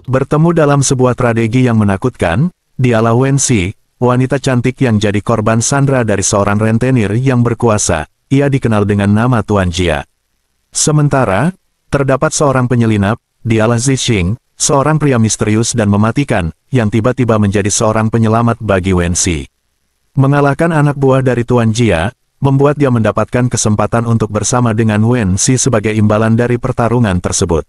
Bertemu dalam sebuah tragedi yang menakutkan, dialah Wenxi, wanita cantik yang jadi korban sandra dari seorang rentenir yang berkuasa. Ia dikenal dengan nama Tuan Jia. Sementara, terdapat seorang penyelinap, dialah Zixing, seorang pria misterius dan mematikan, yang tiba-tiba menjadi seorang penyelamat bagi Wenxi. Mengalahkan anak buah dari Tuan Jia, membuat dia mendapatkan kesempatan untuk bersama dengan Wenxi sebagai imbalan dari pertarungan tersebut.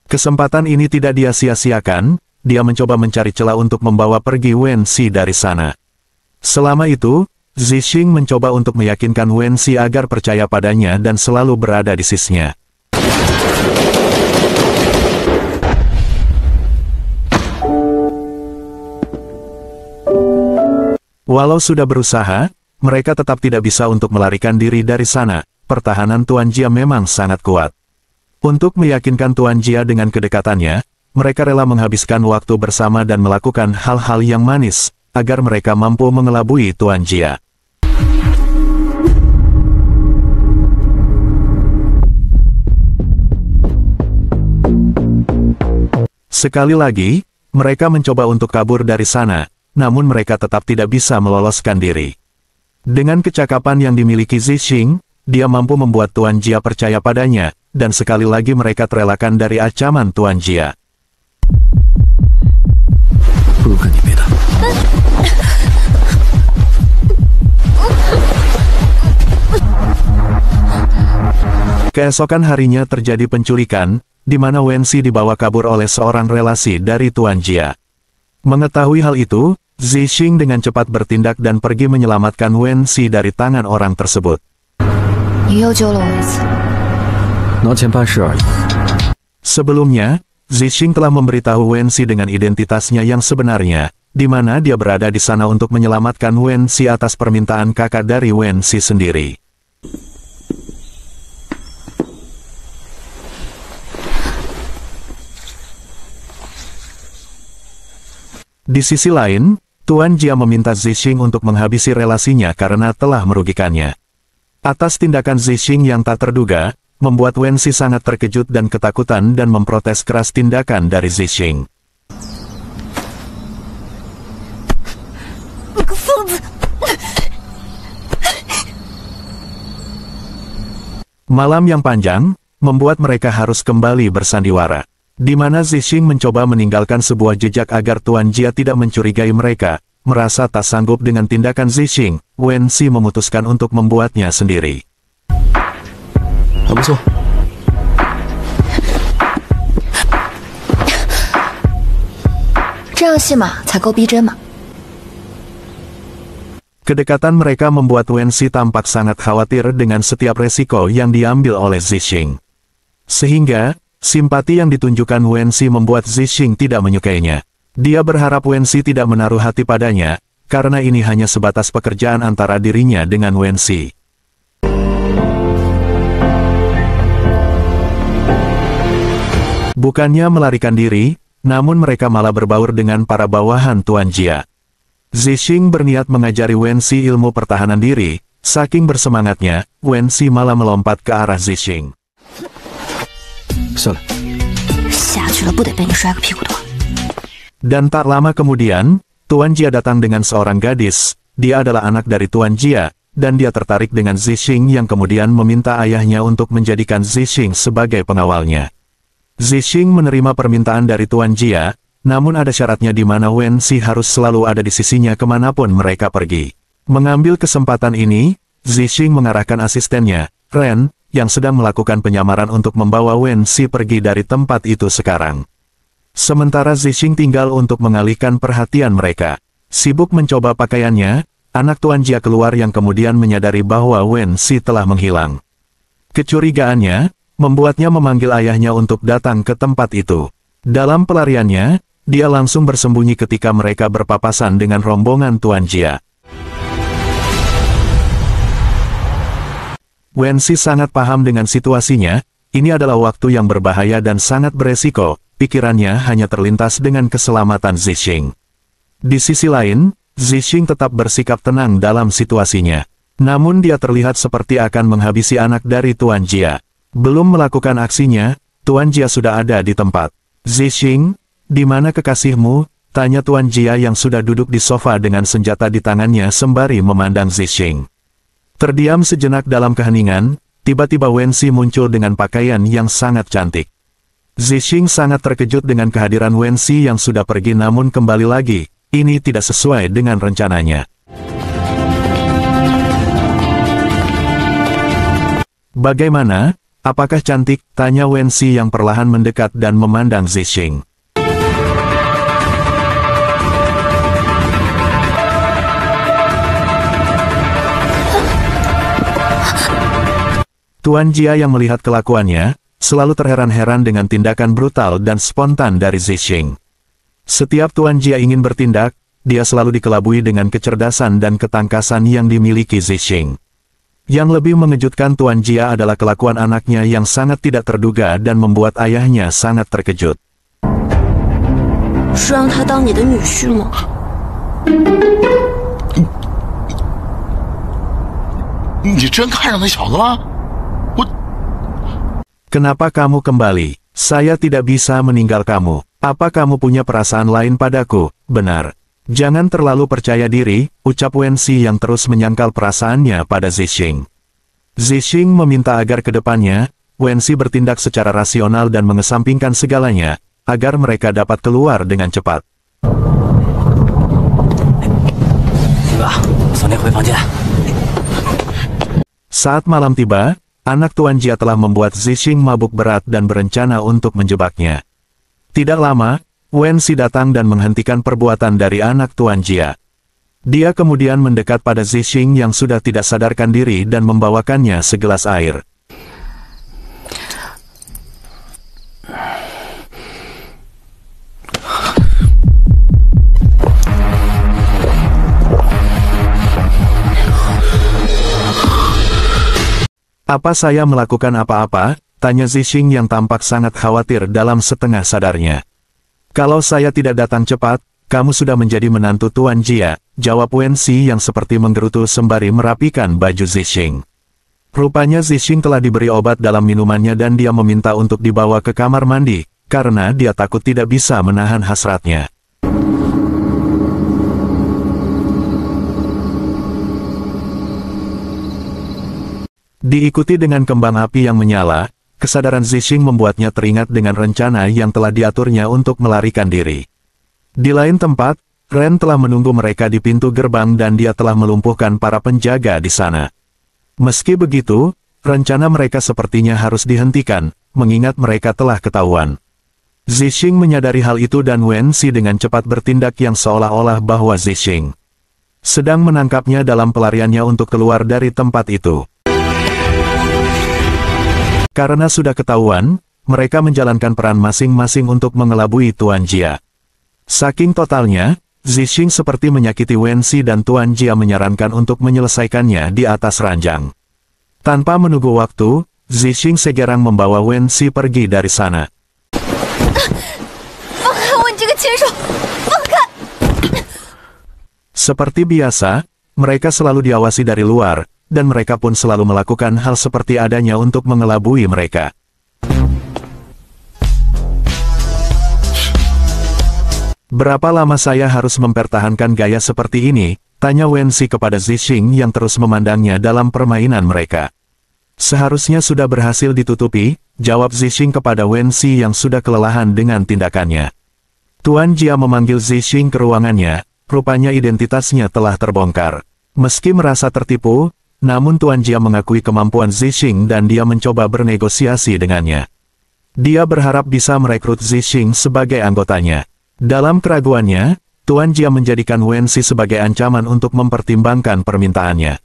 Kesempatan ini tidak dia sia-siakan, dia mencoba mencari celah untuk membawa pergi Wenxi dari sana. Selama itu, Zixing mencoba untuk meyakinkan Wenxi agar percaya padanya dan selalu berada di sisinya. Walau sudah berusaha, mereka tetap tidak bisa untuk melarikan diri dari sana. Pertahanan Tuan Jia memang sangat kuat. Untuk meyakinkan Tuan Jia dengan kedekatannya, mereka rela menghabiskan waktu bersama dan melakukan hal-hal yang manis, agar mereka mampu mengelabui Tuan Jia. Sekali lagi, mereka mencoba untuk kabur dari sana, namun mereka tetap tidak bisa meloloskan diri. Dengan kecakapan yang dimiliki Zixing, dia mampu membuat Tuan Jia percaya padanya, dan sekali lagi mereka terelakkan dari ancaman Tuan Jia. Keesokan harinya terjadi penculikan, di mana Wenxi dibawa kabur oleh seorang relasi dari Tuan Jia. Mengetahui hal itu, Zixing dengan cepat bertindak dan pergi menyelamatkan Wenxi dari tangan orang tersebut. Sebelumnya, Zixing telah memberitahu Wenxi dengan identitasnya yang sebenarnya, di mana dia berada di sana untuk menyelamatkan Wenxi atas permintaan kakak dari Wenxi sendiri. Di sisi lain, Tuan Jia meminta Zixing untuk menghabisi relasinya karena telah merugikannya. Atas tindakan Zixing yang tak terduga, membuat Wenxi sangat terkejut dan ketakutan dan memprotes keras tindakan dari Zixing. Malam yang panjang, membuat mereka harus kembali bersandiwara. Di mana Zixing mencoba meninggalkan sebuah jejak agar Tuan Jia tidak mencurigai mereka. Merasa tak sanggup dengan tindakan Zixing, Wenxi memutuskan untuk membuatnya sendiri. Kedekatan mereka membuat Wenxi tampak sangat khawatir dengan setiap resiko yang diambil oleh Zixing. Sehingga, simpati yang ditunjukkan Wenxi membuat Zixing tidak menyukainya. Dia berharap Wenxi tidak menaruh hati padanya, karena ini hanya sebatas pekerjaan antara dirinya dengan Wenxi. Bukannya melarikan diri, namun mereka malah berbaur dengan para bawahan Tuan Jia. Zixing berniat mengajari Wenxi ilmu pertahanan diri, saking bersemangatnya, Wenxi malah melompat ke arah Zixing. Dan tak lama kemudian, Tuan Jia datang dengan seorang gadis. Dia adalah anak dari Tuan Jia, dan dia tertarik dengan Zixing yang kemudian meminta ayahnya untuk menjadikan Zixing sebagai pengawalnya. Zixing menerima permintaan dari Tuan Jia, namun ada syaratnya di mana Wenxi harus selalu ada di sisinya kemanapun mereka pergi. Mengambil kesempatan ini, Zixing mengarahkan asistennya, Ren, yang sedang melakukan penyamaran untuk membawa Wenxi pergi dari tempat itu sekarang. Sementara Zixing tinggal untuk mengalihkan perhatian mereka. Sibuk mencoba pakaiannya, anak Tuan Jia keluar yang kemudian menyadari bahwa Wenxi telah menghilang. Kecurigaannya, membuatnya memanggil ayahnya untuk datang ke tempat itu. Dalam pelariannya, dia langsung bersembunyi ketika mereka berpapasan dengan rombongan Tuan Jia. Wenxi sangat paham dengan situasinya, ini adalah waktu yang berbahaya dan sangat beresiko, pikirannya hanya terlintas dengan keselamatan Zixing. Di sisi lain, Zixing tetap bersikap tenang dalam situasinya. Namun dia terlihat seperti akan menghabisi anak dari Tuan Jia. Belum melakukan aksinya, Tuan Jia sudah ada di tempat. Zixing, di mana kekasihmu? Tanya Tuan Jia yang sudah duduk di sofa dengan senjata di tangannya sembari memandang Zixing. Terdiam sejenak dalam keheningan, tiba-tiba Wensi muncul dengan pakaian yang sangat cantik. Zixing sangat terkejut dengan kehadiran Wensi yang sudah pergi namun kembali lagi, ini tidak sesuai dengan rencananya. Bagaimana? Apakah cantik? Tanya Wensi yang perlahan mendekat dan memandang Zixing. Tuan Jia yang melihat kelakuannya, selalu terheran-heran dengan tindakan brutal dan spontan dari Zixing. Setiap Tuan Jia ingin bertindak, dia selalu dikelabui dengan kecerdasan dan ketangkasan yang dimiliki Zixing. Yang lebih mengejutkan Tuan Jia adalah kelakuan anaknya yang sangat tidak terduga dan membuat ayahnya sangat terkejut. Kenapa kamu kembali? Saya tidak bisa meninggal kamu. Apa kamu punya perasaan lain padaku? Benar. Jangan terlalu percaya diri, ucap Wensi yang terus menyangkal perasaannya pada Zixing. Zixing meminta agar ke depannya, Wensi bertindak secara rasional dan mengesampingkan segalanya, agar mereka dapat keluar dengan cepat. Saat malam tiba, anak Tuan Jia telah membuat Zixing mabuk berat dan berencana untuk menjebaknya. Tidak lama, Wensi datang dan menghentikan perbuatan dari anak Tuan Jia. Dia kemudian mendekat pada Zixing yang sudah tidak sadarkan diri dan membawakannya segelas air. Apa saya melakukan apa-apa? Tanya Zixing yang tampak sangat khawatir dalam setengah sadarnya. Kalau saya tidak datang cepat, kamu sudah menjadi menantu Tuan Jia, jawab Wensi yang seperti menggerutu sembari merapikan baju Zixing. Rupanya Zixing telah diberi obat dalam minumannya dan dia meminta untuk dibawa ke kamar mandi, karena dia takut tidak bisa menahan hasratnya. Diikuti dengan kembang api yang menyala, kesadaran Zixing membuatnya teringat dengan rencana yang telah diaturnya untuk melarikan diri. Di lain tempat, Ren telah menunggu mereka di pintu gerbang dan dia telah melumpuhkan para penjaga di sana. Meski begitu, rencana mereka sepertinya harus dihentikan, mengingat mereka telah ketahuan. Zixing menyadari hal itu dan Wensi dengan cepat bertindak yang seolah-olah bahwa Zixing sedang menangkapnya dalam pelariannya untuk keluar dari tempat itu. Karena sudah ketahuan, mereka menjalankan peran masing-masing untuk mengelabui Tuan Jia. Saking totalnya, Zixing seperti menyakiti Wensi dan Tuan Jia menyarankan untuk menyelesaikannya di atas ranjang. Tanpa menunggu waktu, Zixing segerang membawa Wensi pergi dari sana. Seperti biasa, mereka selalu diawasi dari luar, dan mereka pun selalu melakukan hal seperti adanya untuk mengelabui mereka. Berapa lama saya harus mempertahankan gaya seperti ini? Tanya Wensi kepada Zixing yang terus memandangnya dalam permainan mereka. Seharusnya sudah berhasil ditutupi, jawab Zixing kepada Wensi yang sudah kelelahan dengan tindakannya. Tuan Jia memanggil Zixing ke ruangannya, rupanya identitasnya telah terbongkar. Meski merasa tertipu, namun Tuan Jia mengakui kemampuan Zixing dan dia mencoba bernegosiasi dengannya. Dia berharap bisa merekrut Zixing sebagai anggotanya. Dalam keraguannya, Tuan Jia menjadikan Wensi sebagai ancaman untuk mempertimbangkan permintaannya.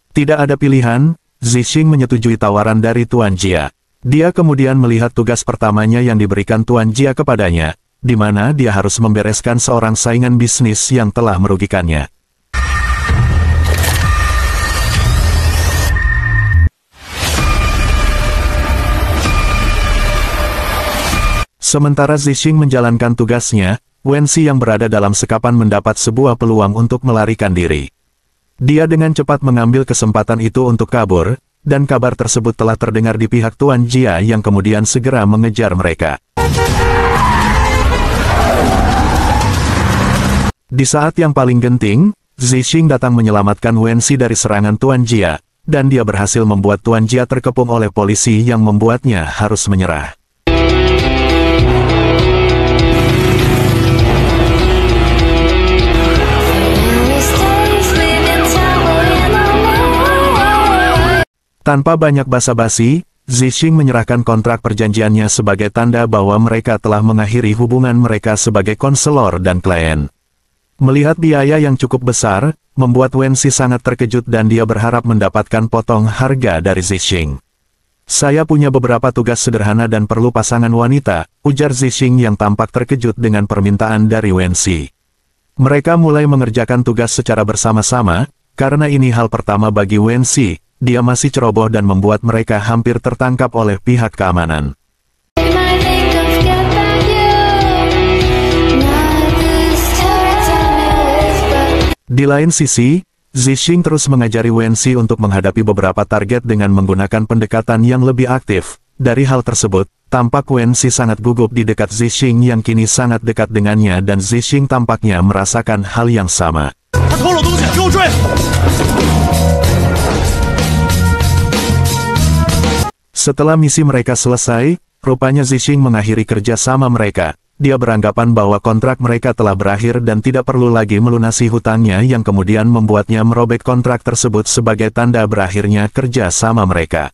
Tidak ada pilihan, Zixing menyetujui tawaran dari Tuan Jia. Dia kemudian melihat tugas pertamanya yang diberikan Tuan Jia kepadanya, di mana dia harus membereskan seorang saingan bisnis yang telah merugikannya. Sementara Zixing menjalankan tugasnya, Wensi yang berada dalam sekapan mendapat sebuah peluang untuk melarikan diri. Dia dengan cepat mengambil kesempatan itu untuk kabur, dan kabar tersebut telah terdengar di pihak Tuan Jia yang kemudian segera mengejar mereka. Di saat yang paling genting, Zixing datang menyelamatkan Wensi dari serangan Tuan Jia, dan dia berhasil membuat Tuan Jia terkepung oleh polisi yang membuatnya harus menyerah. Tanpa banyak basa-basi, Zixing menyerahkan kontrak perjanjiannya sebagai tanda bahwa mereka telah mengakhiri hubungan mereka sebagai konselor dan klien. Melihat biaya yang cukup besar, membuat Wensi sangat terkejut dan dia berharap mendapatkan potong harga dari Zixing. "Saya punya beberapa tugas sederhana dan perlu pasangan wanita," ujar Zixing yang tampak terkejut dengan permintaan dari Wensi. Mereka mulai mengerjakan tugas secara bersama-sama, karena ini hal pertama bagi Wensi. Dia masih ceroboh dan membuat mereka hampir tertangkap oleh pihak keamanan. Di lain sisi, Zixing terus mengajari Wensi untuk menghadapi beberapa target dengan menggunakan pendekatan yang lebih aktif. Dari hal tersebut, tampak Wensi sangat gugup di dekat Zixing yang kini sangat dekat dengannya dan Zixing tampaknya merasakan hal yang sama. Setelah misi mereka selesai, rupanya Zixing mengakhiri kerja sama mereka. Dia beranggapan bahwa kontrak mereka telah berakhir dan tidak perlu lagi melunasi hutangnya yang kemudian membuatnya merobek kontrak tersebut sebagai tanda berakhirnya kerja sama mereka.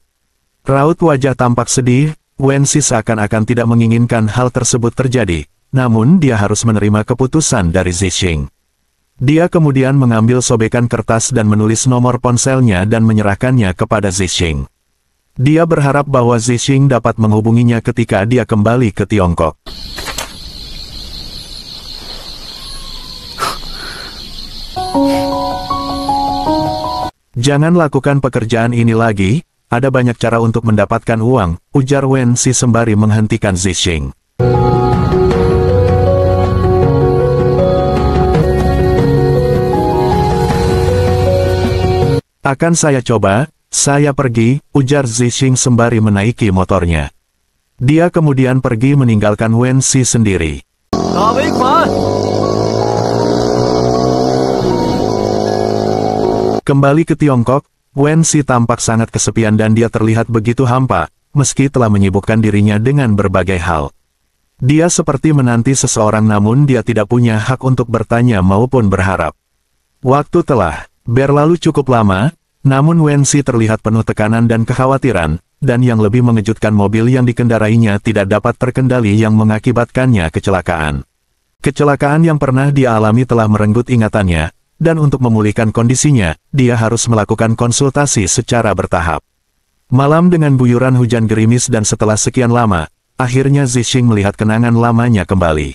Raut wajah tampak sedih, Wensi seakan-akan tidak menginginkan hal tersebut terjadi, namun dia harus menerima keputusan dari Zixing. Dia kemudian mengambil sobekan kertas dan menulis nomor ponselnya dan menyerahkannya kepada Zixing. Dia berharap bahwa Zixing dapat menghubunginya ketika dia kembali ke Tiongkok. "Jangan lakukan pekerjaan ini lagi, ada banyak cara untuk mendapatkan uang," ujar Wensi sembari menghentikan Zixing. "Akan saya coba. Saya pergi," ujar Zixing sembari menaiki motornya. Dia kemudian pergi meninggalkan Wensi sendiri. Kembali ke Tiongkok, Wensi tampak sangat kesepian dan dia terlihat begitu hampa, meski telah menyibukkan dirinya dengan berbagai hal. Dia seperti menanti seseorang namun dia tidak punya hak untuk bertanya maupun berharap. Waktu telah berlalu cukup lama, namun Wensi terlihat penuh tekanan dan kekhawatiran, dan yang lebih mengejutkan mobil yang dikendarainya tidak dapat terkendali yang mengakibatkannya kecelakaan. Kecelakaan yang pernah dia alami telah merenggut ingatannya, dan untuk memulihkan kondisinya, dia harus melakukan konsultasi secara bertahap. Malam dengan guyuran hujan gerimis dan setelah sekian lama, akhirnya Zixing melihat kenangan lamanya kembali.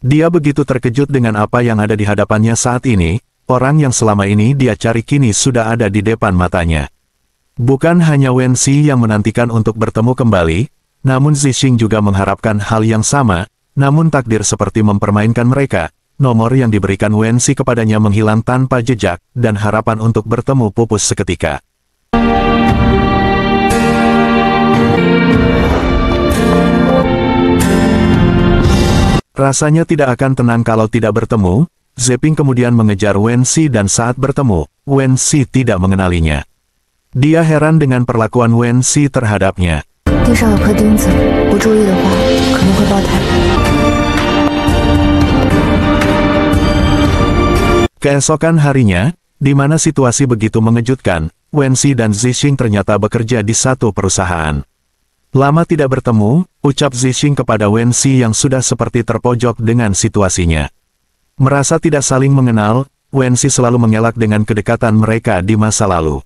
Dia begitu terkejut dengan apa yang ada di hadapannya saat ini. Orang yang selama ini dia cari kini sudah ada di depan matanya. Bukan hanya Wensi yang menantikan untuk bertemu kembali, namun Zixing juga mengharapkan hal yang sama, namun takdir seperti mempermainkan mereka. Nomor yang diberikan Wensi kepadanya menghilang tanpa jejak, dan harapan untuk bertemu pupus seketika. Rasanya tidak akan tenang kalau tidak bertemu. Zeping kemudian mengejar Wensi dan saat bertemu, Wensi tidak mengenalinya. Dia heran dengan perlakuan Wensi terhadapnya. Keesokan harinya, di mana situasi begitu mengejutkan, Wensi dan Zixing ternyata bekerja di satu perusahaan. Lama tidak bertemu, ucap Zixing kepada Wensi yang sudah seperti terpojok dengan situasinya. Merasa tidak saling mengenal, Wensi selalu mengelak dengan kedekatan mereka di masa lalu.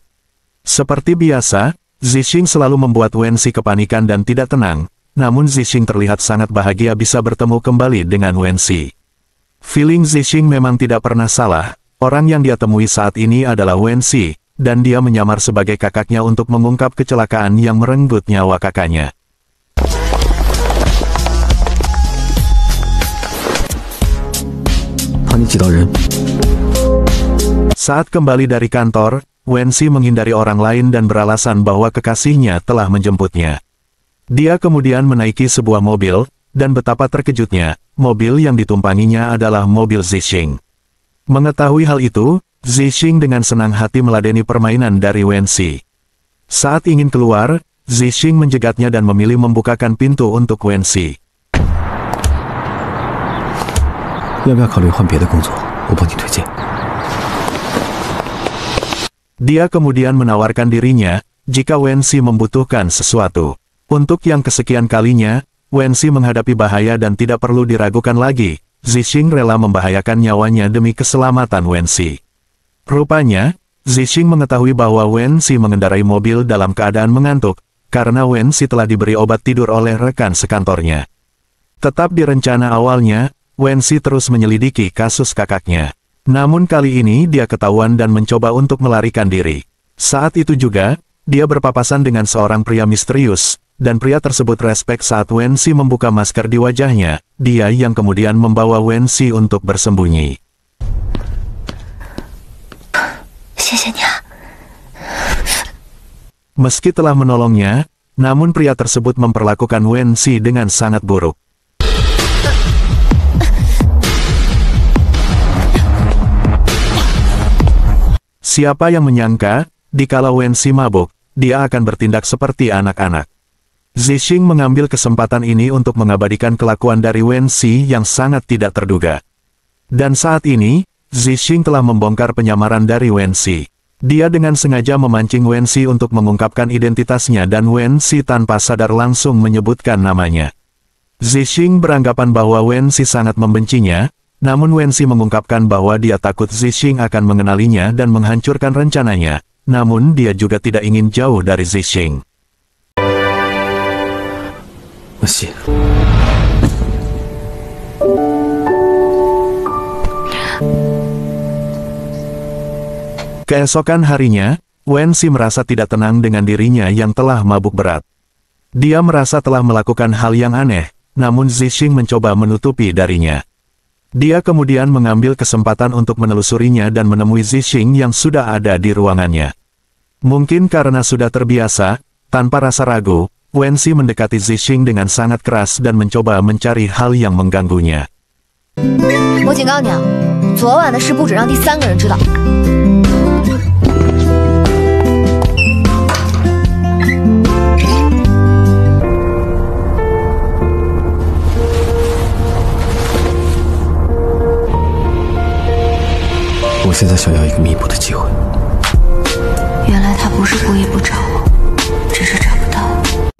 Seperti biasa, Zixing selalu membuat Wensi kepanikan dan tidak tenang, namun Zixing terlihat sangat bahagia bisa bertemu kembali dengan Wensi. Feeling Zixing memang tidak pernah salah, orang yang dia temui saat ini adalah Wensi, dan dia menyamar sebagai kakaknya untuk mengungkap kecelakaan yang merenggut nyawa kakaknya. 怕你挤到人。 Saat kembali dari kantor, Wenxi menghindari orang lain dan beralasan bahwa kekasihnya telah menjemputnya. Dia kemudian menaiki sebuah mobil, dan betapa terkejutnya, mobil yang ditumpanginya adalah mobil Zixing. Mengetahui hal itu, Zixing dengan senang hati meladeni permainan dari Wenxi. Saat ingin keluar, Zixing menjegatnya dan memilih membukakan pintu untuk Wenxi. 要不要考虑换别的工作？我帮你推荐。 Dia kemudian menawarkan dirinya, jika Wenxi membutuhkan sesuatu. Untuk yang kesekian kalinya, Wenxi menghadapi bahaya dan tidak perlu diragukan lagi, Zixing rela membahayakan nyawanya demi keselamatan Wenxi. Rupanya, Zixing mengetahui bahwa Wenxi mengendarai mobil dalam keadaan mengantuk, karena Wenxi telah diberi obat tidur oleh rekan sekantornya. Tetap di rencana awalnya, Wenxi terus menyelidiki kasus kakaknya. Namun kali ini dia ketahuan dan mencoba untuk melarikan diri. Saat itu juga, dia berpapasan dengan seorang pria misterius, dan pria tersebut respek saat Wenxi membuka masker di wajahnya, dia yang kemudian membawa Wenxi untuk bersembunyi. Meski telah menolongnya, namun pria tersebut memperlakukan Wenxi dengan sangat buruk. Siapa yang menyangka, dikala Wenxi mabuk, dia akan bertindak seperti anak-anak. Zixing mengambil kesempatan ini untuk mengabadikan kelakuan dari Wenxi yang sangat tidak terduga. Dan saat ini, Zixing telah membongkar penyamaran dari Wenxi. Dia dengan sengaja memancing Wenxi untuk mengungkapkan identitasnya dan Wenxi tanpa sadar langsung menyebutkan namanya. Zixing beranggapan bahwa Wenxi sangat membencinya, namun Wenxi mengungkapkan bahwa dia takut Zixing akan mengenalinya dan menghancurkan rencananya, namun dia juga tidak ingin jauh dari Zixing. Wenxi. Keesokan harinya, Wenxi merasa tidak tenang dengan dirinya yang telah mabuk berat. Dia merasa telah melakukan hal yang aneh, namun Zixing mencoba menutupi darinya. Dia kemudian mengambil kesempatan untuk menelusurinya dan menemui Zixing yang sudah ada di ruangannya. Mungkin karena sudah terbiasa, tanpa rasa ragu, Wenxi mendekati Zixing dengan sangat keras dan mencoba mencari hal yang mengganggunya. 我警告你啊，昨晚的事不准让第三个人知道。 我现在想要一个弥补的机会。原来他不是故意不找我，只是找不到。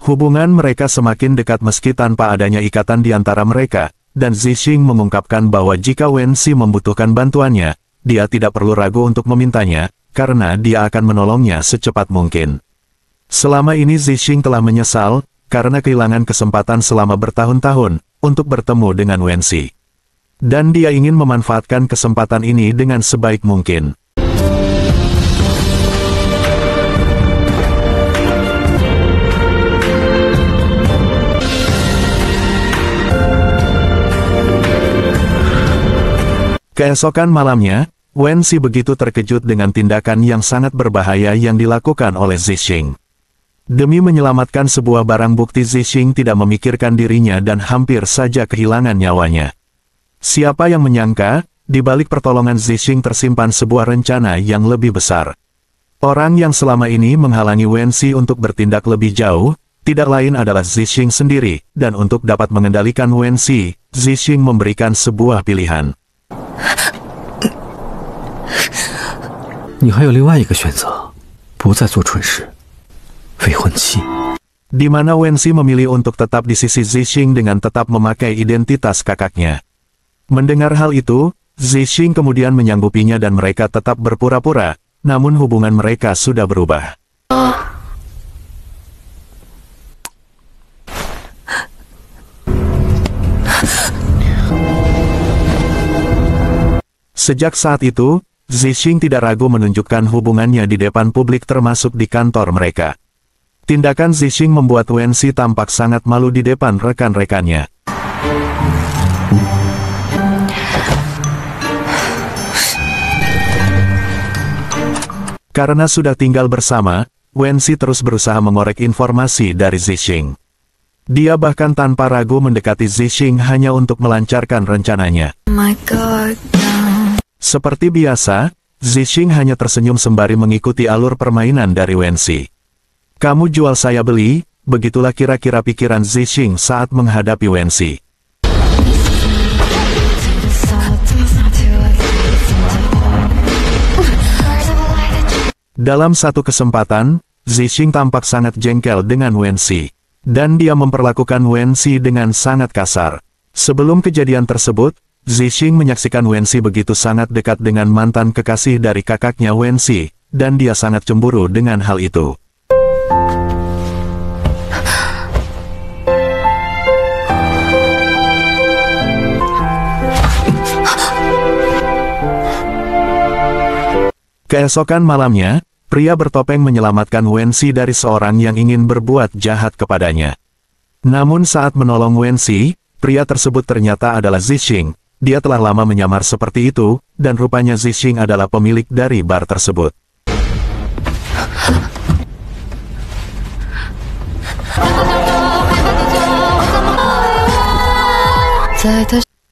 Hubungan mereka semakin dekat meski tanpa adanya ikatan di antara mereka, dan Zixing mengungkapkan bahwa jika Wenxi membutuhkan bantuannya, dia tidak perlu ragu untuk memintanya, karena dia akan menolongnya secepat mungkin. Selama ini Zixing telah menyesal, karena kehilangan kesempatan selama bertahun-tahun, untuk bertemu dengan Wenxi. Dan dia ingin memanfaatkan kesempatan ini dengan sebaik mungkin. Keesokan malamnya, Wenxi begitu terkejut dengan tindakan yang sangat berbahaya yang dilakukan oleh Zixing. Demi menyelamatkan sebuah barang bukti, Zixing tidak memikirkan dirinya dan hampir saja kehilangan nyawanya. Siapa yang menyangka, di balik pertolongan Zixing tersimpan sebuah rencana yang lebih besar. Orang yang selama ini menghalangi Wenxi untuk bertindak lebih jauh, tidak lain adalah Zixing sendiri, dan untuk dapat mengendalikan Wenxi, Zixing memberikan sebuah pilihan. 你还有另外一个选择，不再做蠢事，未婚妻。 Di mana Wenxi memilih untuk tetap di sisi Zixing dengan tetap memakai identitas kakaknya. Mendengar hal itu, Zixing kemudian menyanggupinya dan mereka tetap berpura-pura, namun hubungan mereka sudah berubah. Sejak saat itu, Zixing tidak ragu menunjukkan hubungannya di depan publik termasuk di kantor mereka. Tindakan Zixing membuat Wenxi tampak sangat malu di depan rekan-rekannya. Karena sudah tinggal bersama, Wensi terus berusaha mengorek informasi dari Zixing. Dia bahkan tanpa ragu mendekati Zixing hanya untuk melancarkan rencananya. My God, no. Seperti biasa, Zixing hanya tersenyum sembari mengikuti alur permainan dari Wensi. Kamu jual saya beli, begitulah kira-kira pikiran Zixing saat menghadapi Wensi. Dalam satu kesempatan, Zixing tampak sangat jengkel dengan Wensi. Dan dia memperlakukan Wensi dengan sangat kasar. Sebelum kejadian tersebut, Zixing menyaksikan Wensi begitu sangat dekat dengan mantan kekasih dari kakaknya Wensi, dan dia sangat cemburu dengan hal itu. Keesokan malamnya, pria bertopeng menyelamatkan Wensi dari seorang yang ingin berbuat jahat kepadanya. Namun saat menolong Wensi, pria tersebut ternyata adalah Zixing. Dia telah lama menyamar seperti itu, dan rupanya Zixing adalah pemilik dari bar tersebut.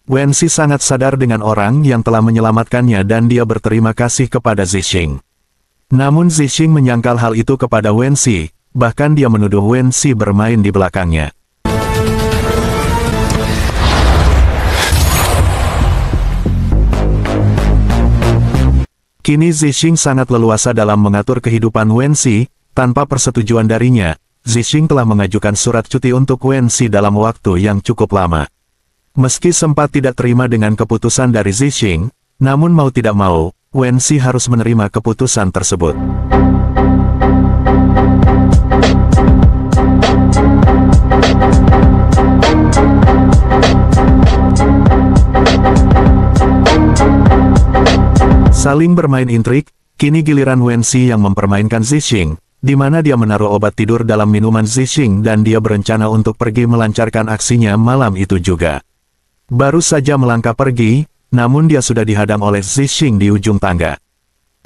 Wensi sangat sadar dengan orang yang telah menyelamatkannya dan dia berterima kasih kepada Zixing. Namun Zixing menyangkal hal itu kepada Wensi, bahkan dia menuduh Wensi bermain di belakangnya. Kini Zixing sangat leluasa dalam mengatur kehidupan Wensi, tanpa persetujuan darinya, Zixing telah mengajukan surat cuti untuk Wensi dalam waktu yang cukup lama. Meski sempat tidak terima dengan keputusan dari Zixing, namun mau tidak mau, Wensi harus menerima keputusan tersebut. Saling bermain intrik, kini giliran Wensi yang mempermainkan Zixing, di mana dia menaruh obat tidur dalam minuman Zixing dan dia berencana untuk pergi melancarkan aksinya malam itu juga. Baru saja melangkah pergi, namun dia sudah dihadang oleh Zixing di ujung tangga.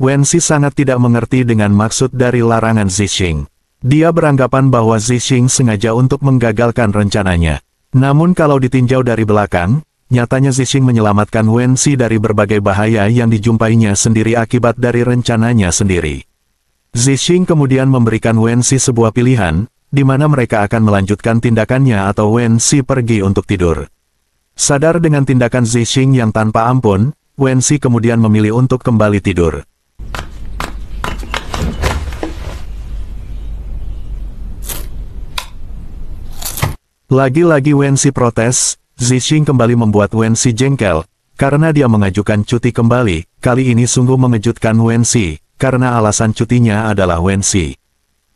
Wensi sangat tidak mengerti dengan maksud dari larangan Zixing. Dia beranggapan bahwa Zixing sengaja untuk menggagalkan rencananya. Namun kalau ditinjau dari belakang, nyatanya Zixing menyelamatkan Wensi dari berbagai bahaya yang dijumpainya sendiri akibat dari rencananya sendiri. Zixing kemudian memberikan Wensi sebuah pilihan, di mana mereka akan melanjutkan tindakannya atau Wensi pergi untuk tidur. Sadar dengan tindakan Zixing yang tanpa ampun, Wensi kemudian memilih untuk kembali tidur. Lagi-lagi Wensi protes. Zixing kembali membuat Wensi jengkel, karena dia mengajukan cuti kembali. Kali ini sungguh mengejutkan Wensi, karena alasan cutinya adalah Wensi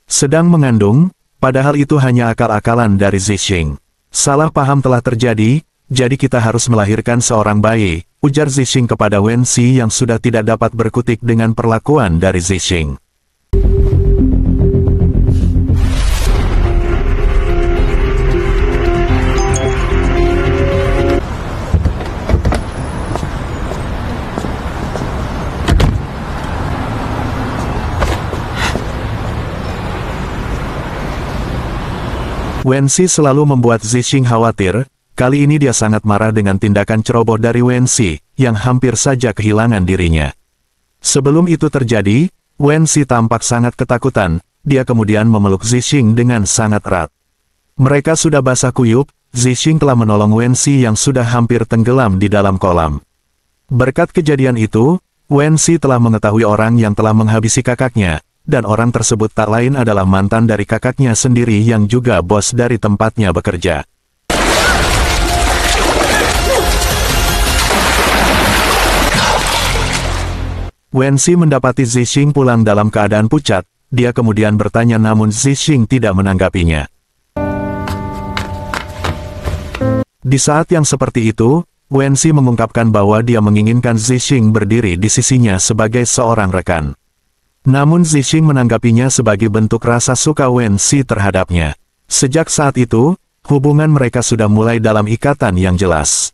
sedang mengandung, padahal itu hanya akal-akalan dari Zixing. Salah paham telah terjadi, jadi kita harus melahirkan seorang bayi, ujar Zixing kepada Wensi yang sudah tidak dapat berkutik dengan perlakuan dari Zixing. Wensi selalu membuat Zixing khawatir, kali ini dia sangat marah dengan tindakan ceroboh dari Wensi, yang hampir saja kehilangan dirinya. Sebelum itu terjadi, Wensi tampak sangat ketakutan, dia kemudian memeluk Zixing dengan sangat erat. Mereka sudah basah kuyup, Zixing telah menolong Wensi yang sudah hampir tenggelam di dalam kolam. Berkat kejadian itu, Wensi telah mengetahui orang yang telah menghabisi kakaknya, dan orang tersebut tak lain adalah mantan dari kakaknya sendiri yang juga bos dari tempatnya bekerja. Wensi mendapati Zixing pulang dalam keadaan pucat, dia kemudian bertanya namun Zixing tidak menanggapinya. Di saat yang seperti itu, Wensi mengungkapkan bahwa dia menginginkan Zixing berdiri di sisinya sebagai seorang rekan. Namun Zixing menanggapinya sebagai bentuk rasa suka Wensi terhadapnya. Sejak saat itu, hubungan mereka sudah mulai dalam ikatan yang jelas.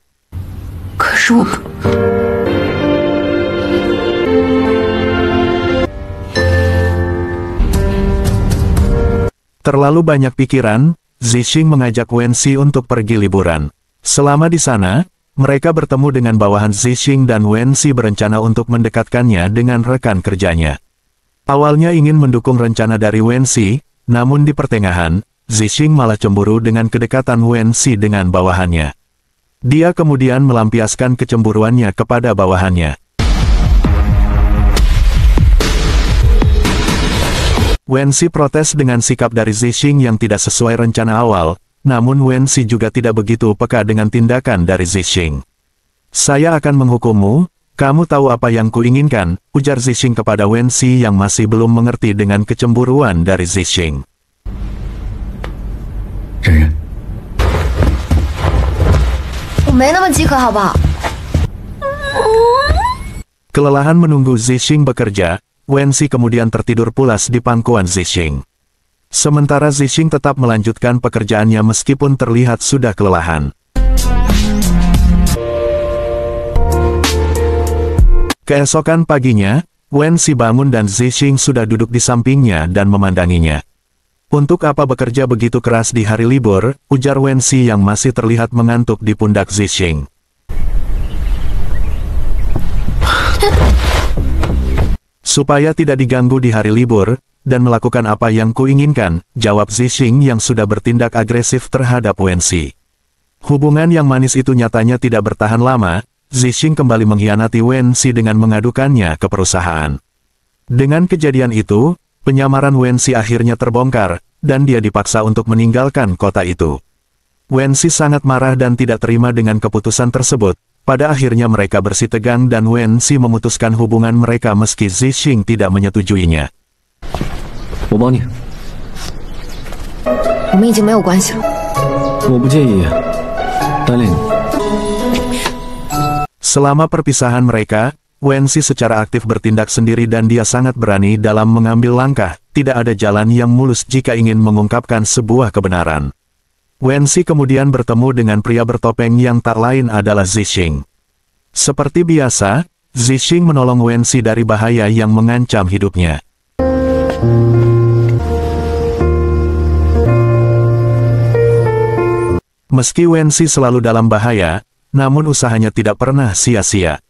Terlalu banyak pikiran, Zixing mengajak Wenxi untuk pergi liburan. Selama di sana, mereka bertemu dengan bawahan Zixing dan Wenxi berencana untuk mendekatkannya dengan rekan kerjanya. Awalnya ingin mendukung rencana dari Wenxi, namun di pertengahan, Zixing malah cemburu dengan kedekatan Wenxi dengan bawahannya. Dia kemudian melampiaskan kecemburuannya kepada bawahannya. Wenxi protes dengan sikap dari Zixing yang tidak sesuai rencana awal, namun Wenxi juga tidak begitu peka dengan tindakan dari Zixing. "Saya akan menghukummu, kamu tahu apa yang kuinginkan," ujar Zixing kepada Wenxi yang masih belum mengerti dengan kecemburuan dari Zixing. "人人，我没那么饥渴，好不好？" Kelelahan menunggu Zixing bekerja, Wenxi kemudian tertidur pulas di pangkuan Zixing. Sementara Zixing tetap melanjutkan pekerjaannya meskipun terlihat sudah kelelahan. Keesokan paginya, Wenxi bangun dan Zixing sudah duduk di sampingnya dan memandanginya. "Untuk apa bekerja begitu keras di hari libur?" ujar Wenxi yang masih terlihat mengantuk di pundak Zixing. "Supaya tidak diganggu di hari libur, dan melakukan apa yang kuinginkan," jawab Zixing yang sudah bertindak agresif terhadap Wenxi. Hubungan yang manis itu nyatanya tidak bertahan lama, Zixing kembali mengkhianati Wenxi dengan mengadukannya ke perusahaan. Dengan kejadian itu, penyamaran Wenxi akhirnya terbongkar, dan dia dipaksa untuk meninggalkan kota itu. Wenxi sangat marah dan tidak terima dengan keputusan tersebut. Pada akhirnya mereka bersitegang dan Wenxi memutuskan hubungan mereka meski Zixing tidak menyetujuinya. 我帮你，我们已经没有关系了。我不介意单恋你。" Selama perpisahan mereka, Wenxi secara aktif bertindak sendiri dan dia sangat berani dalam mengambil langkah. Tidak ada jalan yang mulus jika ingin mengungkapkan sebuah kebenaran. Wenxi kemudian bertemu dengan pria bertopeng yang tak lain adalah Zixing. Seperti biasa, Zixing menolong Wenxi dari bahaya yang mengancam hidupnya. Meski Wenxi selalu dalam bahaya, namun usahanya tidak pernah sia-sia.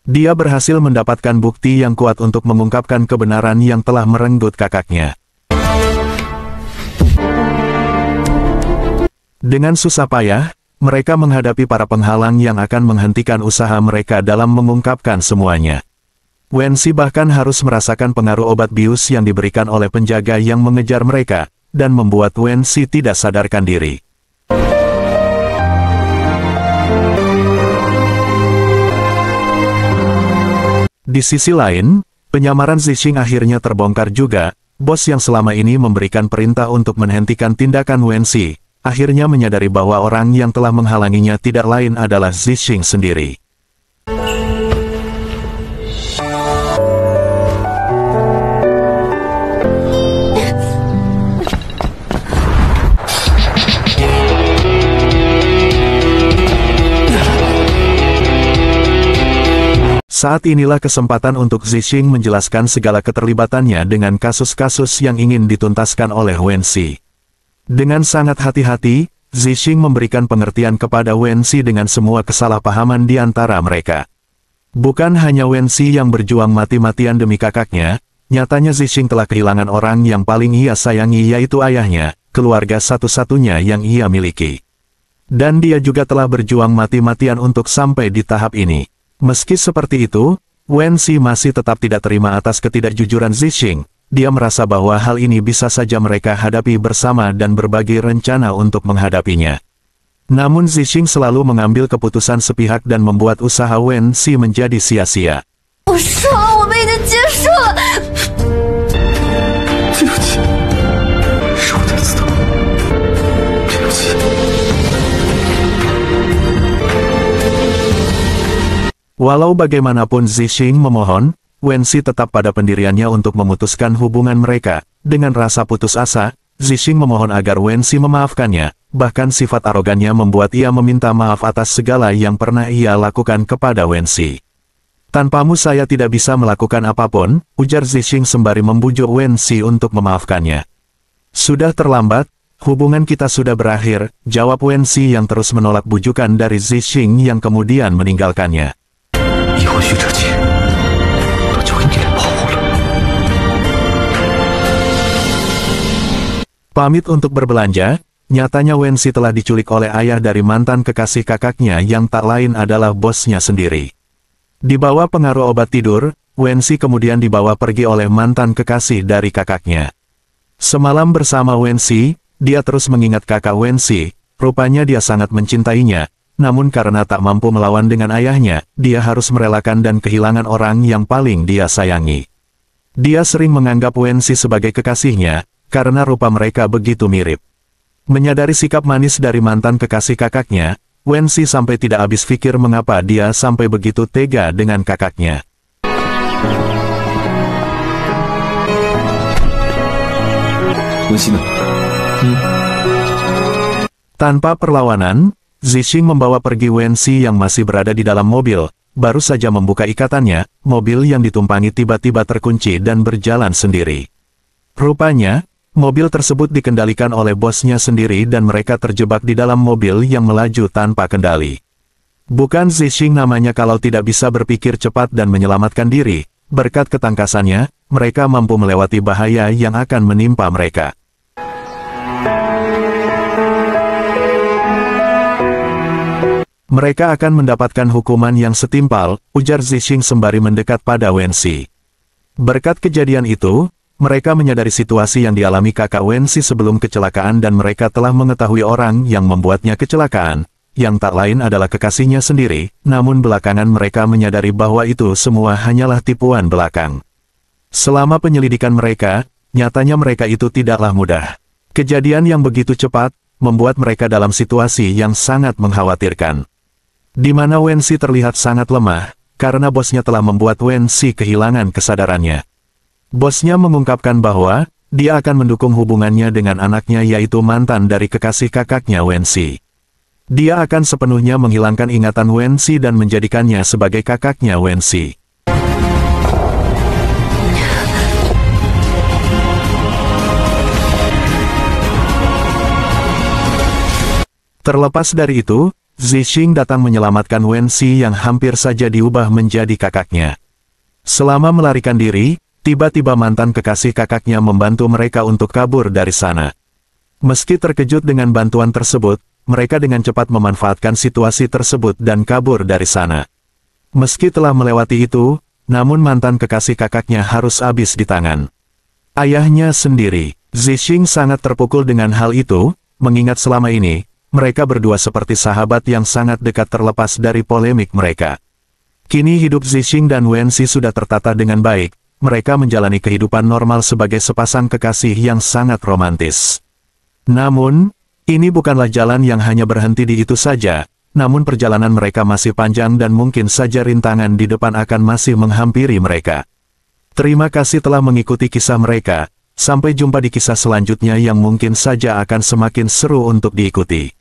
Dia berhasil mendapatkan bukti yang kuat untuk mengungkapkan kebenaran yang telah merenggut kakaknya. Dengan susah payah, mereka menghadapi para penghalang yang akan menghentikan usaha mereka dalam mengungkapkan semuanya. Wenxi bahkan harus merasakan pengaruh obat bius yang diberikan oleh penjaga yang mengejar mereka, dan membuat Wenxi tidak sadarkan diri. Di sisi lain, penyamaran Zixing akhirnya terbongkar juga. Bos yang selama ini memberikan perintah untuk menghentikan tindakan Wenxi, akhirnya menyadari bahwa orang yang telah menghalanginya tidak lain adalah Zixing sendiri. Saat inilah kesempatan untuk Zixing menjelaskan segala keterlibatannya dengan kasus-kasus yang ingin dituntaskan oleh Wenxi. Dengan sangat hati-hati, Zixing memberikan pengertian kepada Wenxi dengan semua kesalahpahaman di antara mereka. Bukan hanya Wenxi yang berjuang mati-matian demi kakaknya, nyatanya Zixing telah kehilangan orang yang paling ia sayangi yaitu ayahnya, keluarga satu-satunya yang ia miliki. Dan dia juga telah berjuang mati-matian untuk sampai di tahap ini. Meski seperti itu, Wenxi masih tetap tidak terima atas ketidakjujuran Zixing. Dia merasa bahwa hal ini bisa saja mereka hadapi bersama dan berbagi rencana untuk menghadapinya. Namun Zixing selalu mengambil keputusan sepihak dan membuat usaha Wenxi menjadi sia-sia. 我说了，我们已经结束了。对不起，是我太自大，对不起。 Walau bagaimanapun Zixing memohon, Wenxi tetap pada pendiriannya untuk memutuskan hubungan mereka. Dengan rasa putus asa, Zixing memohon agar Wenxi memaafkannya, bahkan sifat arogannya membuat ia meminta maaf atas segala yang pernah ia lakukan kepada Wenxi. "Tanpamu saya tidak bisa melakukan apapun," ujar Zixing sembari membujuk Wenxi untuk memaafkannya. Sudah terlambat, hubungan kita sudah berakhir, jawab Wensi yang terus menolak bujukan dari Zixing yang kemudian meninggalkannya. 以后徐哲奇都交给你来保护了。 Pamit untuk berbelanja, nyatanya Wensi telah diculik oleh ayah dari mantan kekasih kakaknya yang tak lain adalah bosnya sendiri. Di bawah pengaruh obat tidur, Wensi kemudian dibawa pergi oleh mantan kekasih dari kakaknya. Semalam bersama Wensi, dia terus mengingat kakak Wensi, rupanya dia sangat mencintainya, namun karena tak mampu melawan dengan ayahnya, dia harus merelakan dan kehilangan orang yang paling dia sayangi. Dia sering menganggap Wensi sebagai kekasihnya, karena rupa mereka begitu mirip. Menyadari sikap manis dari mantan kekasih kakaknya, Wensi sampai tidak habis pikir mengapa dia sampai begitu tega dengan kakaknya. Tanpa perlawanan, Zixing membawa pergi Wensi yang masih berada di dalam mobil. Baru saja membuka ikatannya, mobil yang ditumpangi tiba-tiba terkunci dan berjalan sendiri. Rupanya, mobil tersebut dikendalikan oleh bosnya sendiri dan mereka terjebak di dalam mobil yang melaju tanpa kendali. Bukan Zixing namanya kalau tidak bisa berpikir cepat dan menyelamatkan diri. Berkat ketangkasannya, mereka mampu melewati bahaya yang akan menimpa mereka. Mereka akan mendapatkan hukuman yang setimpal, ujar Zixing sembari mendekat pada Wensi. Berkat kejadian itu, mereka menyadari situasi yang dialami kakak Wensi sebelum kecelakaan dan mereka telah mengetahui orang yang membuatnya kecelakaan, yang tak lain adalah kekasihnya sendiri, namun belakangan mereka menyadari bahwa itu semua hanyalah tipuan belakang. Selama penyelidikan mereka, nyatanya mereka itu tidaklah mudah. Kejadian yang begitu cepat, membuat mereka dalam situasi yang sangat mengkhawatirkan. Di mana Wensi terlihat sangat lemah, karena bosnya telah membuat Wensi kehilangan kesadarannya. Bosnya mengungkapkan bahwa, dia akan mendukung hubungannya dengan anaknya yaitu mantan dari kekasih kakaknya Wensi. Dia akan sepenuhnya menghilangkan ingatan Wensi dan menjadikannya sebagai kakaknya Wensi. Terlepas dari itu, Zixing datang menyelamatkan Wensi yang hampir saja diubah menjadi kakaknya. Selama melarikan diri, tiba-tiba mantan kekasih kakaknya membantu mereka untuk kabur dari sana. Meski terkejut dengan bantuan tersebut, mereka dengan cepat memanfaatkan situasi tersebut dan kabur dari sana. Meski telah melewati itu, namun mantan kekasih kakaknya harus habis di tangan ayahnya sendiri. Zixing sangat terpukul dengan hal itu, mengingat selama ini, mereka berdua seperti sahabat yang sangat dekat terlepas dari polemik mereka. Kini hidup Zixing dan Wensi sudah tertata dengan baik, mereka menjalani kehidupan normal sebagai sepasang kekasih yang sangat romantis. Namun, ini bukanlah jalan yang hanya berhenti di itu saja, namun perjalanan mereka masih panjang dan mungkin saja rintangan di depan akan masih menghampiri mereka. Terima kasih telah mengikuti kisah mereka, sampai jumpa di kisah selanjutnya yang mungkin saja akan semakin seru untuk diikuti.